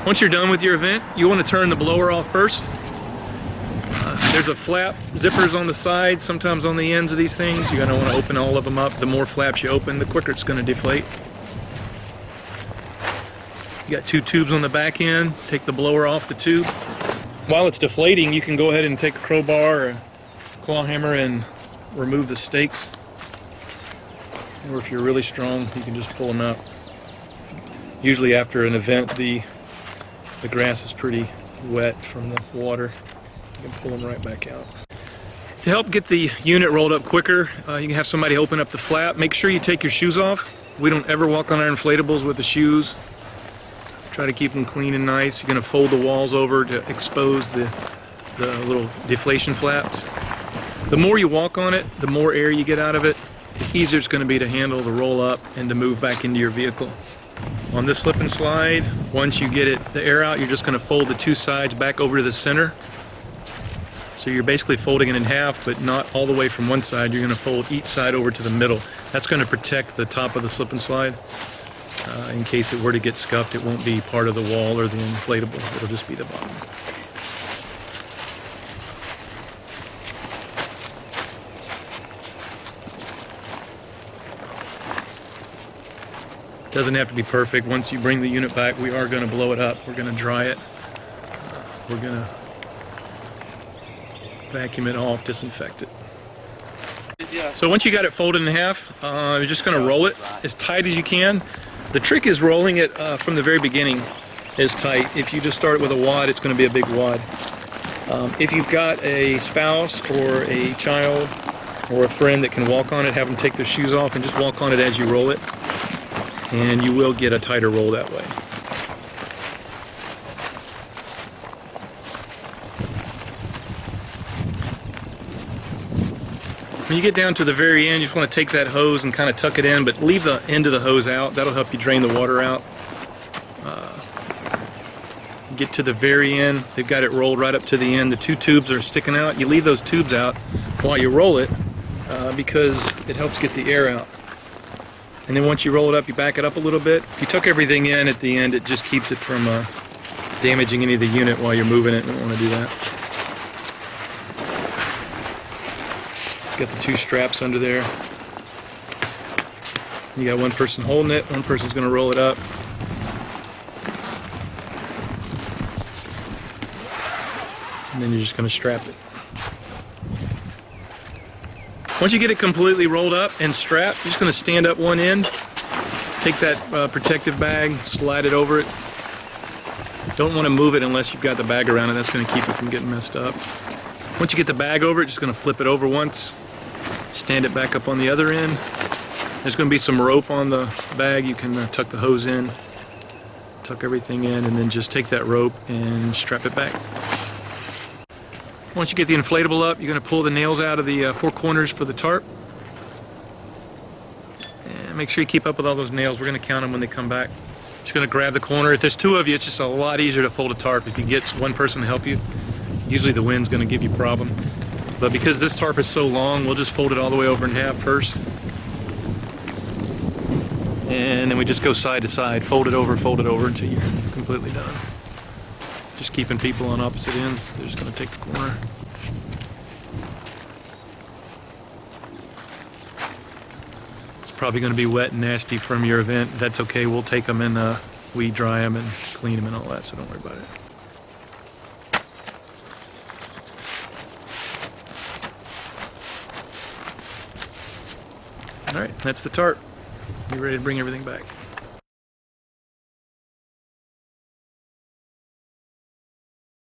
Once you're done with your event, you want to turn the blower off first. There's a flap, zippers on the side, sometimes on the ends of these things. You're going to want to open all of them up. The more flaps you open, the quicker it's going to deflate. You got two tubes on the back end. Take the blower off the tube. While it's deflating, you can go ahead and take a crowbar or a claw hammer and remove the stakes. Or if you're really strong, you can just pull them out. Usually after an event, the grass is pretty wet from the water. You can pull them right back out. To help get the unit rolled up quicker, you can have somebody open up the flap. Make sure you take your shoes off. We don't ever walk on our inflatables with the shoes. Try to keep them clean and nice. You're going to fold the walls over to expose the little deflation flaps. The more you walk on it, the more air you get out of it, the easier it's going to be to handle the roll up and to move back into your vehicle. On this slip and slide, once you get the air out, you're just going to fold the two sides back over to the center. So you're basically folding it in half, but not all the way from one side. You're going to fold each side over to the middle. That's going to protect the top of the slip and slide. In case it were to get scuffed, it won't be part of the wall or the inflatable. It'll just be the bottom. Doesn't have to be perfect. Once you bring the unit back, we are going to blow it up. We're going to dry it. We're going to vacuum it off, disinfect it. So once you got it folded in half, you're just going to roll it as tight as you can. The trick is rolling it from the very beginning as tight. If you just start it with a wad, it's going to be a big wad. If you've got a spouse or a child or a friend that can walk on it, have them take their shoes off and just walk on it as you roll it, and you will get a tighter roll that way. When you get down to the very end, you just want to take that hose and kind of tuck it in, but leave the end of the hose out. That'll help you drain the water out. Get to the very end, they've got it rolled right up to the end. The two tubes are sticking out. You leave those tubes out while you roll it because it helps get the air out. And then once you roll it up, you back it up a little bit. If you tuck everything in at the end, it just keeps it from damaging any of the unit while you're moving it. You don't want to do that. Got the two straps under there. You got one person holding it, one person's going to roll it up. And then you're just going to strap it. Once you get it completely rolled up and strapped, you're just going to stand up one end, take that protective bag, slide it over it. Don't want to move it unless you've got the bag around it. That's going to keep it from getting messed up. Once you get the bag over it, just going to flip it over once, stand it back up on the other end. There's going to be some rope on the bag. You can tuck the hose in, tuck everything in, and then just take that rope and strap it back. Once you get the inflatable up, you're going to pull the nails out of the four corners for the tarp. And make sure you keep up with all those nails. We're going to count them when they come back. Just going to grab the corner. If there's two of you, it's just a lot easier to fold a tarp. If you get one person to help you, usually the wind's going to give you a problem. But because this tarp is so long, we'll just fold it all the way over in half first. And then we just go side to side, fold it over until you're completely done. Just keeping people on opposite ends. They're just going to take the corner. It's probably going to be wet and nasty from your event. That's okay. We'll take them and we dry them and clean them and all that, so don't worry about it. Alright, that's the tarp. You ready to bring everything back?